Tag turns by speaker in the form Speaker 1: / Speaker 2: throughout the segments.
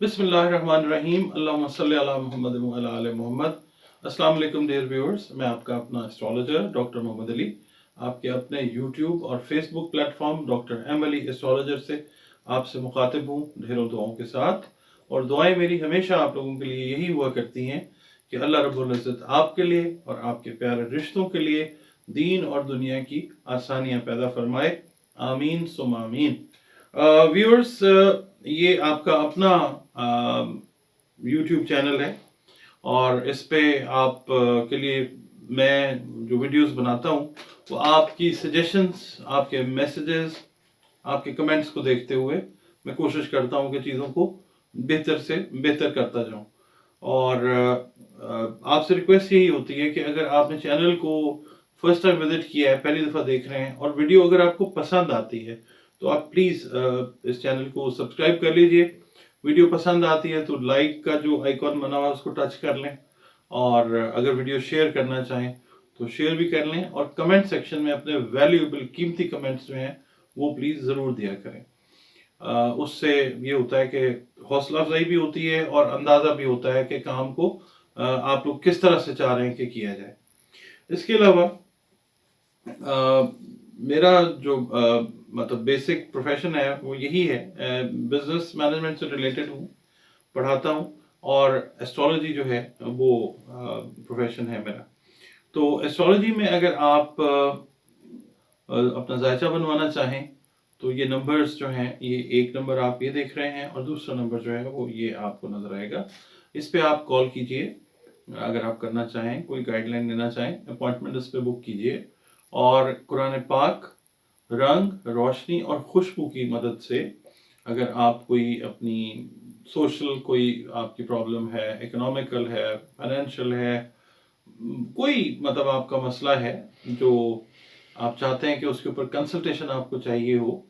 Speaker 1: बिस्मिल्लाहिर्रहमानिर्रहीम अल्लाहुम्मा सल्ली अला मुहम्मद व अला आले मोहम्मद। अस्सलाम वालेकुम डियर व्यूअर्स, मैं आपका अपना एस्ट्रोलॉजर डॉक्टर मोहम्मद अली आपके अपने यूट्यूब और Facebook platform doctor M Ali astrologer से आपसे मुखातिब हूँ ढेरों दुआओं के साथ। और दुआएं मेरी हमेशा आप लोगों के लिए यही हुआ करती हैं कि अल्लाह रब्बुल इज़्ज़त आपके लिए और आपके प्यारे रिश्तों के लिए दीन और दुनिया की आसानियाँ पैदा फरमाए। आमीन सुम आमीन। व्यूअर्स, ये आपका अपना यूट्यूब चैनल है और इस पे आप के लिए मैं जो वीडियोस बनाता हूँ वो आपकी सजेशंस, आपके मैसेजेस, आपके कमेंट्स को देखते हुए मैं कोशिश करता हूँ कि चीज़ों को बेहतर से बेहतर करता जाऊँ। और आपसे रिक्वेस्ट यही होती है कि अगर आपने चैनल को फर्स्ट टाइम विजिट किया है, पहली दफ़ा देख रहे हैं और वीडियो अगर आपको पसंद आती है तो आप प्लीज़ इस चैनल को सब्सक्राइब कर लीजिए। वीडियो पसंद आती है तो लाइक का जो आइकॉन बना हुआ है उसको टच कर लें, और अगर वीडियो शेयर करना चाहें तो शेयर भी कर लें, और कमेंट सेक्शन में अपने वैल्यूएबल कीमती कमेंट्स जो हैं वो प्लीज़ ज़रूर दिया करें। उससे ये होता है कि हौसला अफजाई भी होती है और अंदाज़ा भी होता है कि काम को आप लोग किस तरह से चाह रहे हैं कि किया जाए। इसके अलावा मेरा जो मतलब बेसिक प्रोफेशन है वो यही है, बिजनेस मैनेजमेंट से रिलेटेड हूँ, पढ़ाता हूँ, और एस्ट्रोलॉजी जो है वो प्रोफेशन है मेरा। तो एस्ट्रोलॉजी में अगर आप अपना जायचा बनवाना चाहें तो ये नंबर्स जो हैं, ये एक नंबर आप ये देख रहे हैं और दूसरा नंबर जो है वो ये आपको नज़र आएगा। इस पे आप कॉल कीजिए अगर आप करना चाहें, कोई गाइडलाइन लेना चाहें, अपॉइंटमेंट इस पे बुक कीजिए। और कुरान पाक, रंग, रोशनी और खुशबू की मदद से अगर आप कोई अपनी सोशल कोई आपकी प्रॉब्लम है, इकोनॉमिकल है, फाइनेंशियल है, कोई मतलब आपका मसला है जो आप चाहते हैं कि उसके ऊपर कंसल्टेशन आपको चाहिए हो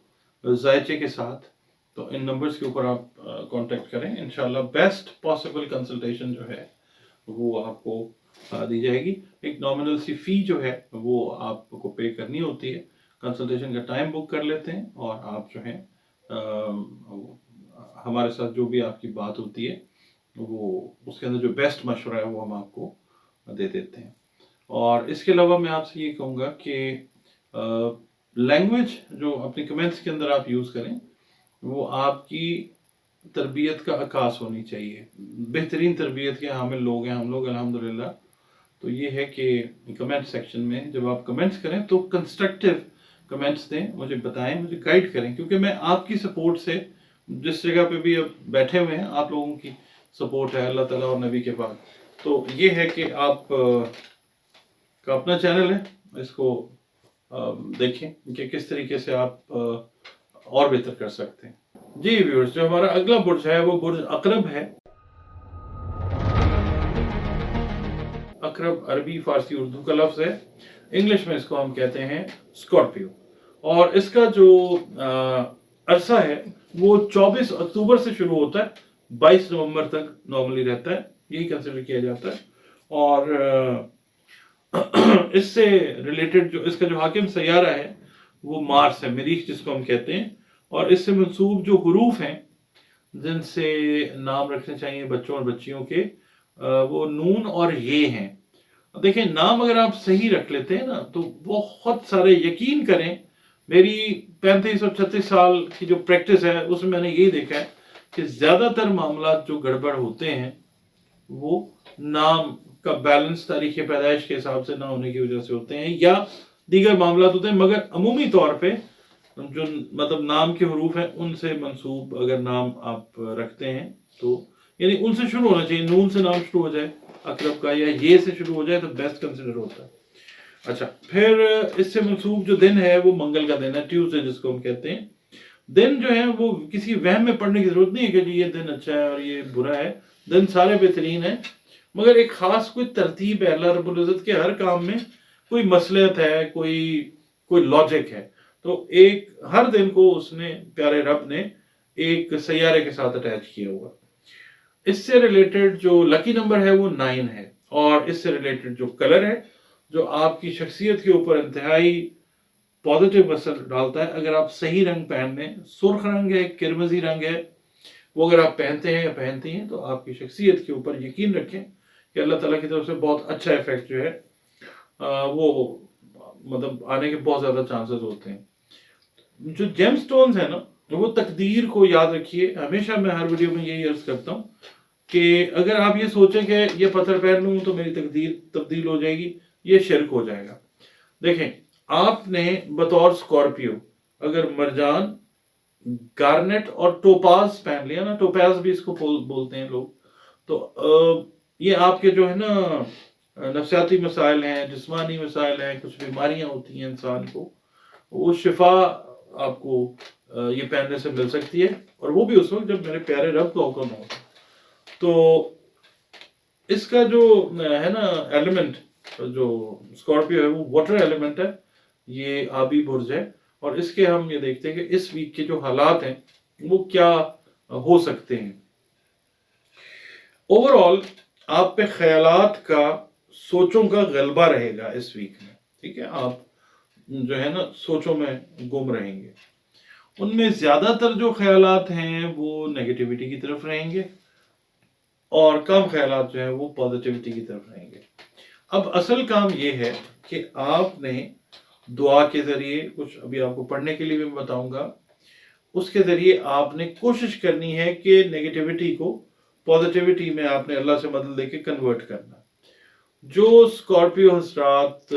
Speaker 1: जायचे के साथ, तो इन नंबर्स के ऊपर आप कांटेक्ट करें। इंशाल्लाह बेस्ट पॉसिबल कंसल्टेशन जो है वो आपको दी जाएगी। एक नॉमिनल सी फ़ी जो है वो आपको पे करनी होती है। कंसल्टेशन का टाइम बुक कर लेते हैं और आप जो है हमारे साथ जो भी आपकी बात होती है वो उसके अंदर जो बेस्ट मशवरा है वो हम आपको दे देते हैं। और इसके अलावा मैं आपसे ये कहूँगा कि लैंग्वेज जो अपने कमेंट्स के अंदर आप यूज़ करें वो आपकी तरबियत का अक्कास होनी चाहिए। बेहतरीन तरबियत के हामिल लोग हैं हम लोग अल्हम्दुलिल्लाह। तो ये है कि कमेंट सेक्शन में जब आप कमेंट्स करें तो कंस्ट्रक्टिव कमेंट्स दें, मुझे बताएं, मुझे गाइड करें, क्योंकि मैं आपकी सपोर्ट से जिस जगह पे भी अब बैठे हुए हैं आप लोगों की सपोर्ट है अल्लाह ताला और नबी के बाद। तो ये है कि आप का अपना चैनल है, इसको देखें कि किस तरीके से आप और बेहतर कर सकते हैं। जी व्यूअर्स, जो हमारा अगला बुर्ज है वो बुर्ज अकरब है। अकरब अरबी, फारसी, उर्दू का लफ्ज़ है। इंग्लिश में इसको हम कहते हैं स्कॉर्पियो। और इसका जो अरसा है वो 24 अक्टूबर से शुरू होता है, 22 नवंबर तक नॉर्मली रहता है, यही कंसिडर किया जाता है। और इससे रिलेटेड जो इसका जो हाकिम सैयारा है वो मार्स है, मरीख जिसको हम कहते हैं। और इससे मंसूब जो हुरूफ हैं जिनसे नाम रखने चाहिए बच्चों और बच्चियों के, वो नून और ये हैं। देखें, नाम अगर आप सही रख लेते हैं ना तो बहुत सारे, यकीन करें मेरी 35 और 36 साल की जो प्रैक्टिस है उसमें मैंने यही देखा है कि ज़्यादातर मामला जो गड़बड़ होते हैं वो नाम का बैलेंस तारीख पैदाइश के हिसाब से ना होने की वजह से होते हैं, या दीगर मामला होते हैं। मगर अमूमी तौर पे जो मतलब नाम के हरूफ हैं उनसे मंसूब अगर नाम आप रखते हैं तो यानी उनसे शुरू होना चाहिए। नून से नाम शुरू हो जाए अकरब का, या ये से शुरू हो जाए तो बेस्ट कंसिडर होता है। अच्छा, फिर इससे मंसूब जो दिन है वो मंगल का दिन है, ट्यूसडे जिसको हम कहते हैं। दिन जो है वो किसी वहम में पढ़ने की जरूरत नहीं है कि जी ये दिन अच्छा है और ये बुरा है। दिन सारे बेहतरीन है, मगर एक खास कोई तरतीब है। अल्लाह रब्बुल इज़्ज़त के हर काम में कोई मसलहत है, कोई लॉजिक है। तो एक हर दिन को उसने, प्यारे रब ने एक सैयारे के साथ अटैच किया हुआ। इससे रिलेटेड जो लकी नंबर है वो 9 है। और इससे रिलेटेड जो कलर है जो आपकी शख्सियत के ऊपर इंतहाई पॉजिटिव असर डालता है, अगर आप सही रंग पहन लें, सुर्ख रंग है, किरमजी रंग है, वो अगर आप पहनते हैं या पहनती हैं तो आपकी शख्सियत के ऊपर यकीन रखें कि अल्लाह ताला की तरफ से बहुत अच्छा इफेक्ट जो है वो मतलब आने के बहुत ज़्यादा चांसेस होते हैं। जो जेम स्टोन्स है ना, वो तकदीर को याद रखिए। हमेशा मैं हर वीडियो में यही अर्ज करता हूँ कि अगर आप ये सोचें कि ये पत्थर पहन लूँ तो मेरी तकदीर तब्दील हो जाएगी, ये शिरक हो जाएगा। देखें, आपने बतौर स्कॉर्पियो अगर मरजान, गार्नेट और टोपाज पहन लिया ना, टोपाज भी इसको बोलते हैं लोग, तो ये आपके जो है ना नफ्सियाती मसाइल हैं, जिस्मानी मसाइल हैं, कुछ बीमारियां होती हैं इंसान को, वो शिफा आपको ये पहनने से मिल सकती है, और वो भी उस वक्त जब मेरे प्यारे रब का हुक्म हो। तो इसका जो है ना एलिमेंट, जो स्कॉर्पियो है वो वाटर एलिमेंट है, ये आबी बुर्ज है, और इसके हम ये देखते हैं कि इस वीक के जो हालात हैं वो क्या हो सकते हैं। ओवरऑल आप पे ख्यालात का, सोचों का गलबा रहेगा इस वीक में, ठीक है। आप जो है ना सोचों में गुम रहेंगे, उनमें ज्यादातर जो ख्यालात हैं वो नेगेटिविटी की तरफ रहेंगे और कम ख्यालात जो है वो पॉजिटिविटी की तरफ रहेंगे। अब असल काम ये है कि आपने दुआ के जरिए, कुछ अभी आपको पढ़ने के लिए भी बताऊंगा, उसके जरिए आपने कोशिश करनी है कि नेगेटिविटी को पॉजिटिविटी में आपने अल्लाह से मदद लेके कन्वर्ट करना। जो स्कॉर्पियो हजरात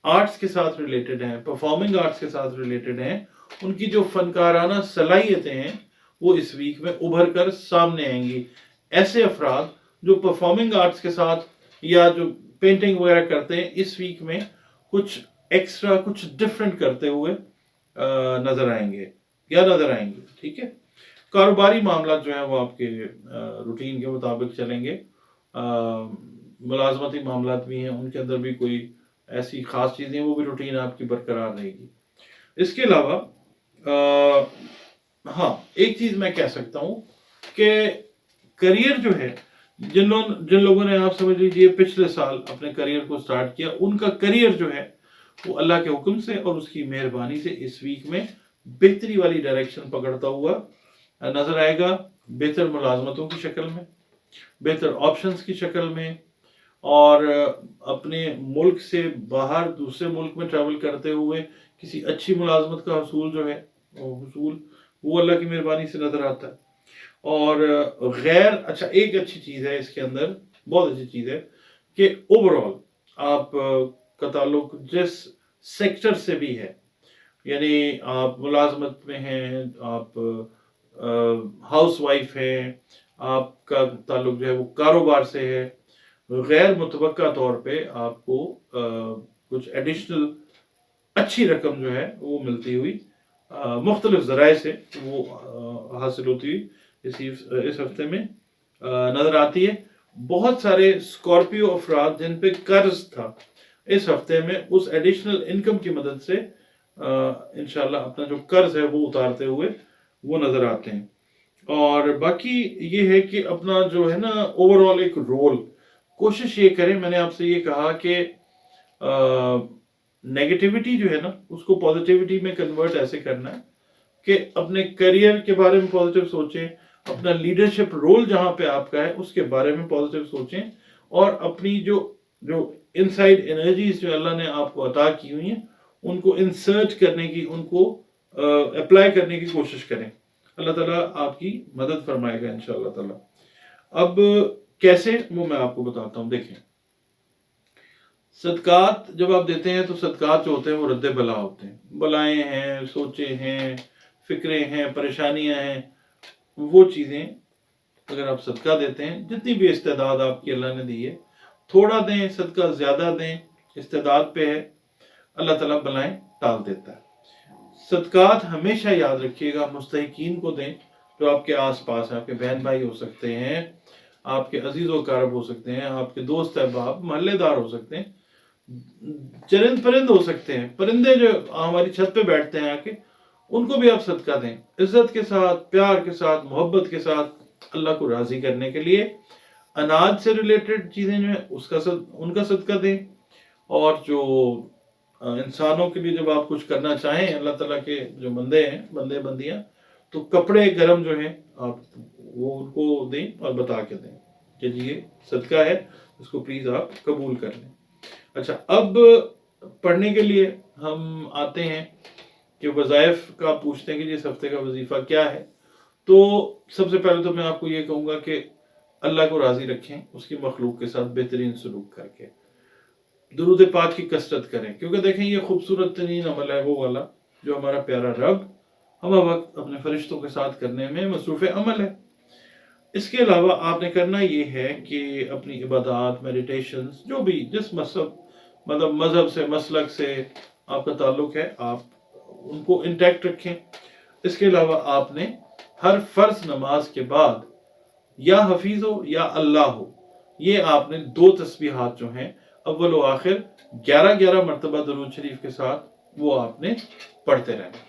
Speaker 1: आर्ट्स के साथ रिलेटेड हैं, परफॉर्मिंग आर्ट्स के साथ रिलेटेड हैं, उनकी जो फनकाराना सलाहियतें हैं वो इस वीक में उभर कर सामने आएंगी। ऐसे अफराद जो परफॉर्मिंग आर्ट्स के साथ या जो पेंटिंग वगैरह करते हैं, इस वीक में कुछ एक्स्ट्रा, कुछ डिफरेंट करते हुए नजर आएंगे या नजर आएंगे, ठीक है। कारोबारी मामला जो है वो आपके रूटीन के मुताबिक चलेंगे। मुलाजमती मामला भी हैं, उनके अंदर भी कोई ऐसी खास चीजें, वो भी रूटीन आपकी बरकरार रहेगी। इसके अलावा हाँ, एक चीज मैं कह सकता हूँ कि करियर जो है, जिन लोगों ने, आप समझ लीजिए पिछले साल अपने करियर को स्टार्ट किया, उनका करियर जो है वो अल्लाह के हुक्म से और उसकी मेहरबानी से इस वीक में बेहतरी वाली डायरेक्शन पकड़ता हुआ नजर आएगा। बेहतर मुलाजमतों की शक्ल में, बेहतर ऑप्शंस की शक्ल में, और अपने मुल्क से बाहर दूसरे मुल्क में ट्रैवल करते हुए किसी अच्छी मुलाजमत का हसूल जो है वो अल्लाह की मेहरबानी से नजर आता है। और गैर अच्छा, एक अच्छी चीज़ है इसके अंदर, बहुत अच्छी चीज़ है कि ओवरऑल आप का ताल्लुक जिस सेक्टर से भी है, यानी आप मुलाजमत में हैं, आप हाउस वाइफ हैं, आपका ताल्लुक जो है वो कारोबार से है, गैर मुतवक्का तौर पे आपको कुछ एडिशनल अच्छी रकम जो है वो मिलती हुई मुख्तलिफ ज़राए से वो हासिल होती हुई इस हफ्ते में नजर आती है। बहुत सारे स्कॉर्पियो अफराद जिन पे कर्ज था, इस हफ्ते में उस एडिशनल इनकम की मदद से इंशाल्लाह अपना जो कर्ज है वो उतारते हुए वो नजर आते हैं। और बाकी ये है कि अपना जो है ना ओवरऑल एक रोल, कोशिश ये करें, मैंने आपसे ये कहा कि नेगेटिविटी जो है ना उसको पॉजिटिविटी में कन्वर्ट ऐसे करना है कि अपने करियर के बारे में पॉजिटिव सोचें, अपना लीडरशिप रोल जहां पे आपका है उसके बारे में पॉजिटिव सोचें, और अपनी जो जो इनसाइड एनर्जीज जो अल्लाह ने आपको अता की हुई हैं उनको इंसर्ट करने की, उनको अप्लाई करने की कोशिश करें। अल्लाह ताला आपकी मदद फरमाएगा इंशाअल्लाह ताला। अब कैसे, वो मैं आपको बताता हूँ। देखें, सदकात जब आप देते हैं तो सदकात जो होते हैं वो रद्द बला होते हैं। बलाएं हैं, सोचे हैं, फिक्रें हैं, परेशानियां हैं, वो चीज़ें अगर आप सदका देते हैं, जितनी भी इस्तेदाद आपकी अल्लाह ने दी है, थोड़ा दें सदका, ज़्यादा दें, इस्तेदाद पे है, अल्लाह ताला बलाएं टाल देता है। सदकात हमेशा याद रखिएगा मुस्तहिकीन को दें, जो आपके आस पास है। आपके बहन भाई हो सकते हैं, आपके अजीज व कारब हो सकते हैं, आपके दोस्त अहबाब, मोहल्लेदार हो सकते हैं, चरिंद परिंद हो सकते हैं, परिंदे जो हमारी छत पे बैठते हैं आके, उनको भी आप सदका दें, इज्जत के साथ, प्यार के साथ, मोहब्बत के साथ, अल्लाह को राजी करने के लिए। अनाज से रिलेटेड चीज़ें जो है उनका सदका दें। और जो इंसानों के लिए जब आप कुछ करना चाहें, अल्लाह ताला के जो बंदे हैं, बंदे बंदियां, تو کپڑے گرم جو ہیں آپ وہ ان کو دیں اور بتا کے دیں کہ یہ صدقہ ہے، اس کو پلیز آپ قبول کر لیں۔ اچھا، اب پڑھنے کے لیے ہم آتے ہیں کہ وظائف کا پوچھتے ہیں کہ اس ہفتے کا وظیفہ کیا ہے۔ تو سب سے پہلے تو میں آپ کو یہ کہوں گا کہ اللہ کو راضی رکھیں اس کی مخلوق کے ساتھ بہترین سلوک کر کے، درود پاک کی کثرت کریں، کیونکہ دیکھیں یہ خوبصورت ترین عمل ہے وہ والا جو ہمارا پیارا رب ہم وقت اپنے فرشتوں کے ساتھ کرنے میں مصروف عمل ہے۔ اس کے علاوہ آپ نے کرنا یہ ہے کہ اپنی عبادات، میڈیٹیشنز، جو بھی جس مذہب سے مسلک سے آپ کا تعلق ہے، آپ ان کو انٹیکٹ رکھیں۔ اس کے علاوہ آپ نے ہر فرض نماز کے بعد یا حفیظ ہو یا اللہ ہو، یہ آپ نے 2 تسبیحات جو ہیں اول و آخر 11 مرتبہ درود شریف کے ساتھ وہ آپ نے پڑھتے رہنا۔